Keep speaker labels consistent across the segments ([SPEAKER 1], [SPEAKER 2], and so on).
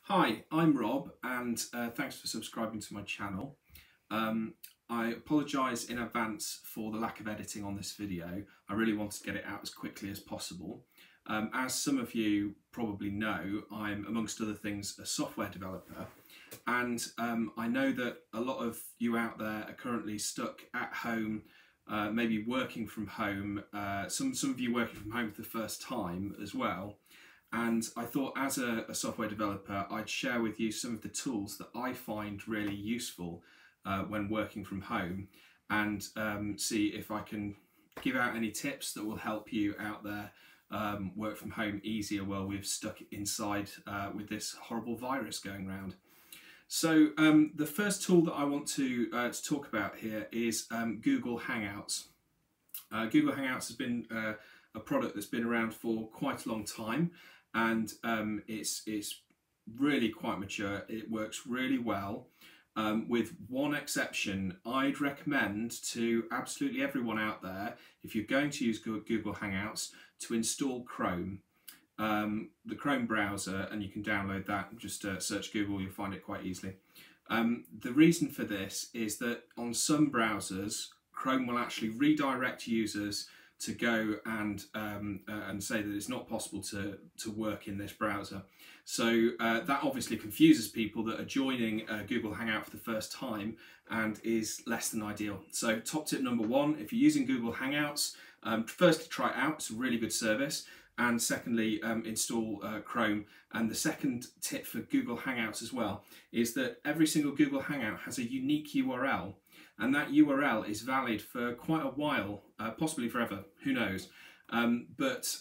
[SPEAKER 1] Hi, I'm Rob, and thanks for subscribing to my channel. I apologise in advance for the lack of editing on this video. I really wanted to get it out as quickly as possible. As some of you probably know, I'm, amongst other things, a software developer, and I know that a lot of you out there are currently stuck at home, maybe working from home, some of you working from home for the first time as well. And I thought, as a software developer, I'd share with you some of the tools that I find really useful when working from home, and see if I can give out any tips that will help you out there work from home easier while we're stuck inside with this horrible virus going around. So the first tool that I want to talk about here is Google Hangouts. Google Hangouts has been a product that's been around for quite a long time, and it's really quite mature. It works really well, with one exception. I'd recommend to absolutely everyone out there, if you're going to use Google Hangouts, to install Chrome, the Chrome browser, and you can download that. Just search Google, you'll find it quite easily. The reason for this is that on some browsers, Chrome will actually redirect users to go and say that it's not possible to work in this browser. So that obviously confuses people that are joining Google Hangout for the first time and is less than ideal. So top tip number one, if you're using Google Hangouts, firstly try it out, it's a really good service. And secondly, install Chrome. And the second tip for Google Hangouts as well is that every single Google Hangout has a unique URL. And that URL is valid for quite a while, possibly forever, who knows. But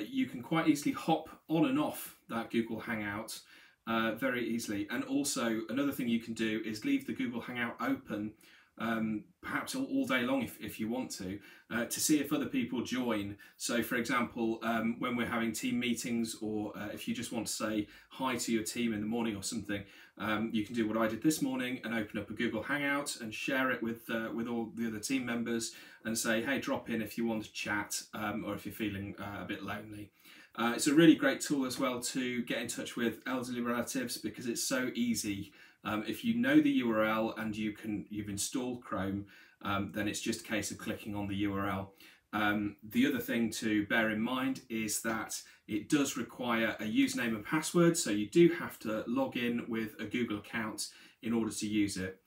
[SPEAKER 1] you can quite easily hop on and off that Google Hangout very easily. And also another thing you can do is leave the Google Hangout open, perhaps all day long if you want to see if other people join. So for example, when we're having team meetings, or if you just want to say hi to your team in the morning or something, you can do what I did this morning and open up a Google Hangout and share it with all the other team members and say, hey, drop in if you want to chat, or if you're feeling a bit lonely. It's a really great tool as well to get in touch with elderly relatives, because it's so easy. If you know the URL and you've installed Chrome, then it's just a case of clicking on the URL. The other thing to bear in mind is that it does require a username and password, so you do have to log in with a Google account in order to use it.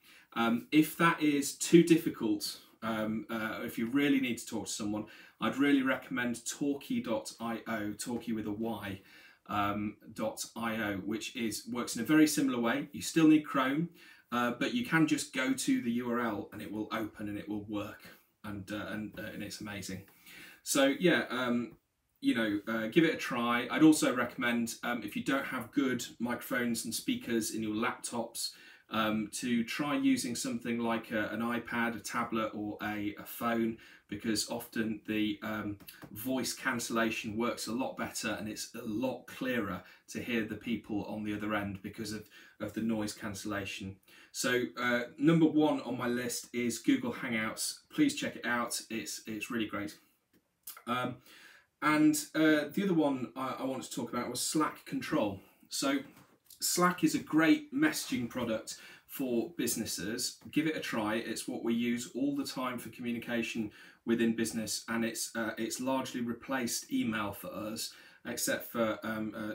[SPEAKER 1] If that is too difficult, if you really need to talk to someone, I'd really recommend Talkie.io, Talkie with a Y. .io, which works in a very similar way. You still need Chrome, but you can just go to the URL and it will open and it will work, and it's amazing. So yeah, give it a try. I'd also recommend, if you don't have good microphones and speakers in your laptops, to try using something like an iPad, a tablet, or a phone, because often the voice cancellation works a lot better and it's a lot clearer to hear the people on the other end because of the noise cancellation. So number one on my list is Google Hangouts. Please check it out, it's really great. And the other one I wanted to talk about was Slack Control. So Slack is a great messaging product for businesses. Give it a try. It's what we use all the time for communication within business, and it's largely replaced email for us, except for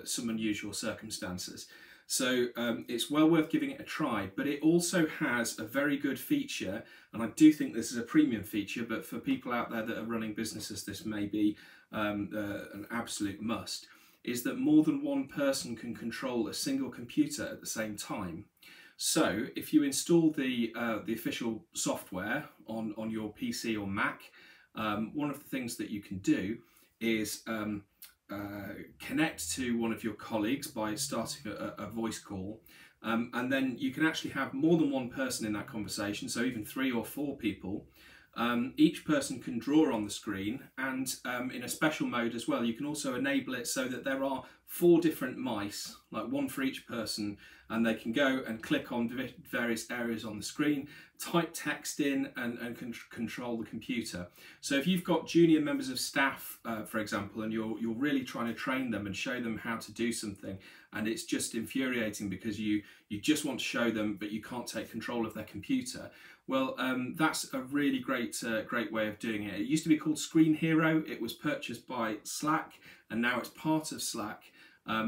[SPEAKER 1] some unusual circumstances. So it's well worth giving it a try, but it also has a very good feature, and I do think this is a premium feature, but for people out there that are running businesses, this may be an absolute must, is that more than one person can control a single computer at the same time. So if you install the official software on your PC or Mac, one of the things that you can do is connect to one of your colleagues by starting a voice call, and then you can actually have more than one person in that conversation, so even 3 or 4 people. Each person can draw on the screen, and in a special mode as well, you can also enable it so that there are 4 different mice, like one for each person, and they can go and click on various areas on the screen, type text in, and control the computer. So if you've got junior members of staff, for example, and you're really trying to train them and show them how to do something, and it's just infuriating because you just want to show them but you can't take control of their computer, well, that's a really great way of doing it. It used to be called Screen Hero. It was purchased by Slack, and now it's part of Slack.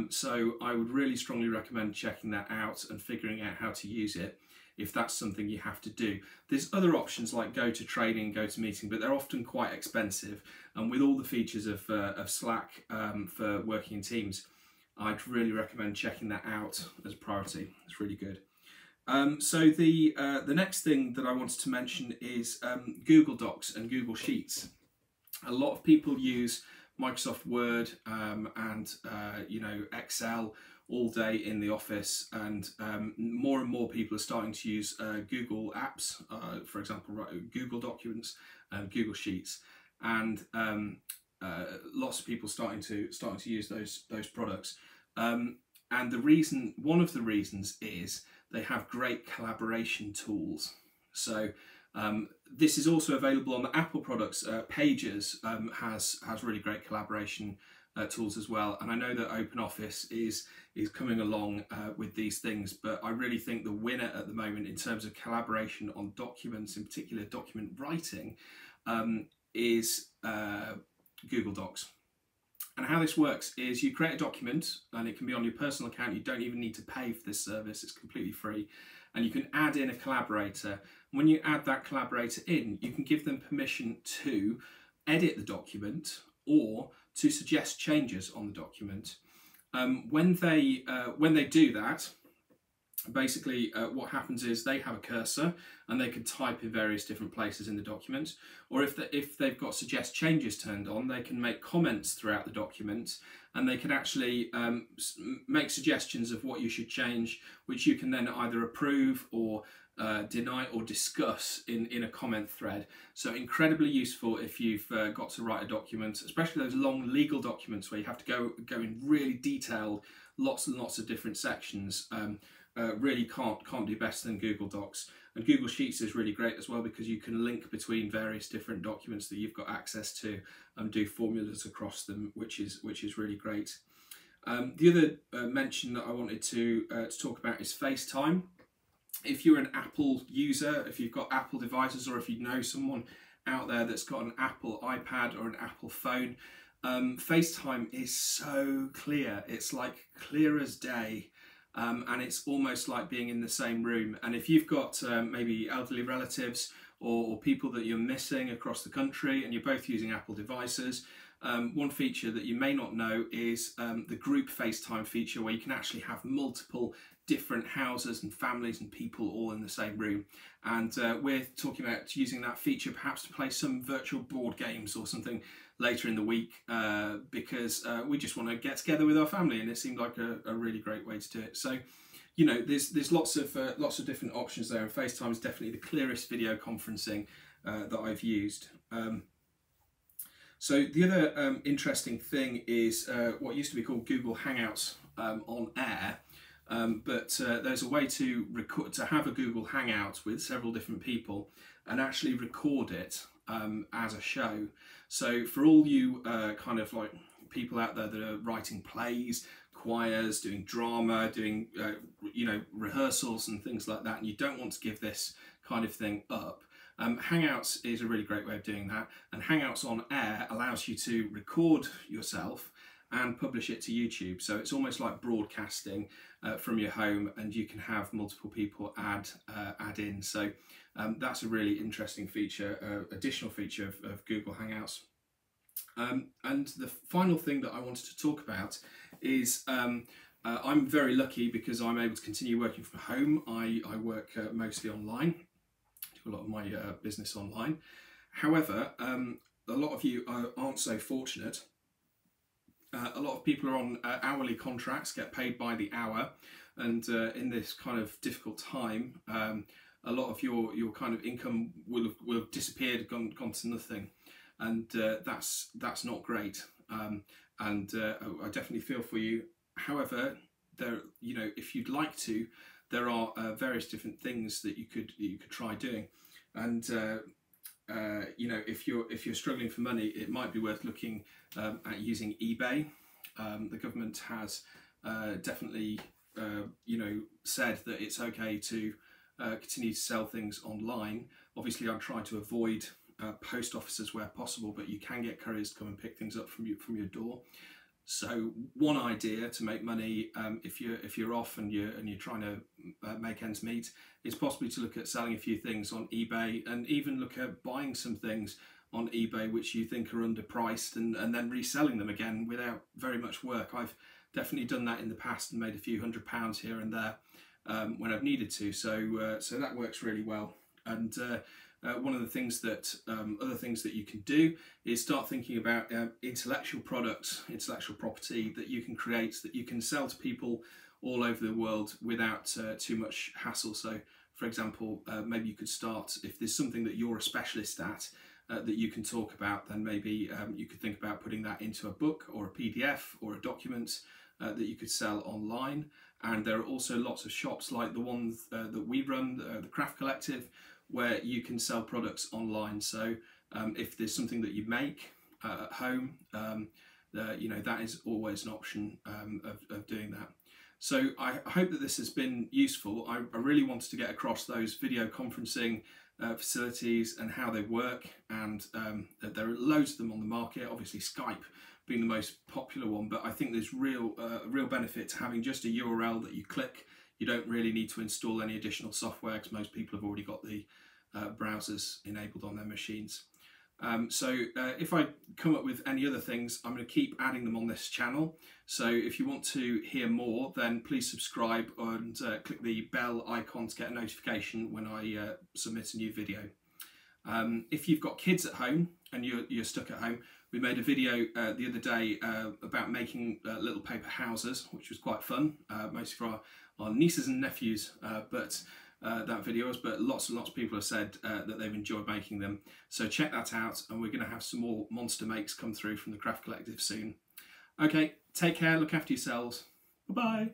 [SPEAKER 1] So I would really strongly recommend checking that out and figuring out how to use it if that's something you have to do. There's other options like Go to Training, Go to Meeting, but they're often quite expensive. And with all the features of Slack for working in teams, I'd really recommend checking that out as a priority. It's really good. So the next thing that I wanted to mention is Google Docs and Google Sheets. A lot of people use Microsoft Word and Excel all day in the office, and more people are starting to use Google apps, for example, Google Documents and Google Sheets, and lots of people starting to use those products. And one of the reasons is they have great collaboration tools. So this is also available on the Apple products. Pages has really great collaboration tools as well, and I know that OpenOffice is coming along with these things, but I really think the winner at the moment in terms of collaboration on documents, in particular document writing, is Google Docs. And how this works is you create a document, and it can be on your personal account. You don't even need to pay for this service. It's completely free. And you can add in a collaborator. When you add that collaborator in, you can give them permission to edit the document or to suggest changes on the document. When they do that, basically what happens is they have a cursor and they can type in various different places in the document, or if they've got suggest changes turned on, they can make comments throughout the document, and they can actually make suggestions of what you should change, which you can then either approve or deny or discuss in a comment thread. So incredibly useful if you've got to write a document, especially those long legal documents where you have to go in really detailed, lots and lots of different sections. Really can't do better than Google Docs. And Google Sheets is really great as well because you can link between various different documents that you've got access to and do formulas across them, which is really great. The other mention that I wanted to talk about is FaceTime. If you're an Apple user, if you've got Apple devices, or if you know someone out there that's got an Apple iPad or an Apple phone, FaceTime is so clear. It's like clear as day. And it's almost like being in the same room. And if you've got maybe elderly relatives or people that you're missing across the country and you're both using Apple devices, one feature that you may not know is the group FaceTime feature, where you can actually have multiple different houses and families and people all in the same room. And we're talking about using that feature perhaps to play some virtual board games or something later in the week, because we just want to get together with our family, and it seemed like a really great way to do it. So, you know, there's lots of different options there, and FaceTime is definitely the clearest video conferencing that I've used. So the other interesting thing is what used to be called Google Hangouts on air. But there's a way to have a Google Hangout with several different people and actually record it as a show. So for all you kind of like people out there that are writing plays, choirs, doing drama, doing rehearsals and things like that, and you don't want to give this kind of thing up, Hangouts is a really great way of doing that. And Hangouts on air allows you to record yourself and publish it to YouTube. So it's almost like broadcasting from your home, and you can have multiple people add in. So that's a really interesting feature, additional feature of Google Hangouts. And the final thing that I wanted to talk about is I'm very lucky because I'm able to continue working from home. I work mostly online, do a lot of my business online. However, a lot of you aren't so fortunate. A lot of people are on hourly contracts, get paid by the hour, and in this kind of difficult time, a lot of your kind of income will have disappeared, gone to nothing, and that's not great. And I definitely feel for you However, if you'd like to, there are various different things that you could try doing, and if you're struggling for money, it might be worth looking at using eBay. The government has definitely said that it's okay to continue to sell things online. Obviously, I'm trying to avoid post offices where possible, but you can get couriers to come and pick things up from your door. So one idea to make money, if you're off and you're trying to make ends meet, is possibly to look at selling a few things on eBay, and even look at buying some things on eBay which you think are underpriced, and then reselling them again without very much work. I've definitely done that in the past and made a few £100 here and there when I've needed to. So that works really well. And one of the things that other things that you can do is start thinking about intellectual products, intellectual property that you can create, that you can sell to people all over the world without too much hassle. So, for example, maybe you could start, if there's something that you're a specialist at that you can talk about, then maybe you could think about putting that into a book or a PDF or a document that you could sell online. And there are also lots of shops like the ones that we run, the Craft Collective, where you can sell products online. So if there's something that you make at home, that is always an option of doing that. So I hope that this has been useful. I really wanted to get across those video conferencing facilities and how they work, and there are loads of them on the market, obviously Skype being the most popular one, but I think there's real benefit to having just a URL that you click. You don't really need to install any additional software because most people have already got the browsers enabled on their machines. If I come up with any other things, I'm going to keep adding them on this channel. So if you want to hear more, then please subscribe and click the bell icon to get a notification when I submit a new video. If you've got kids at home and you're stuck at home, we made a video the other day about making little paper houses, which was quite fun, mostly for our nieces and nephews, that video was, but lots and lots of people have said that they've enjoyed making them. So check that out, and we're going to have some more monster makes come through from the Craft Collective soon. Okay, take care, look after yourselves. Bye-bye.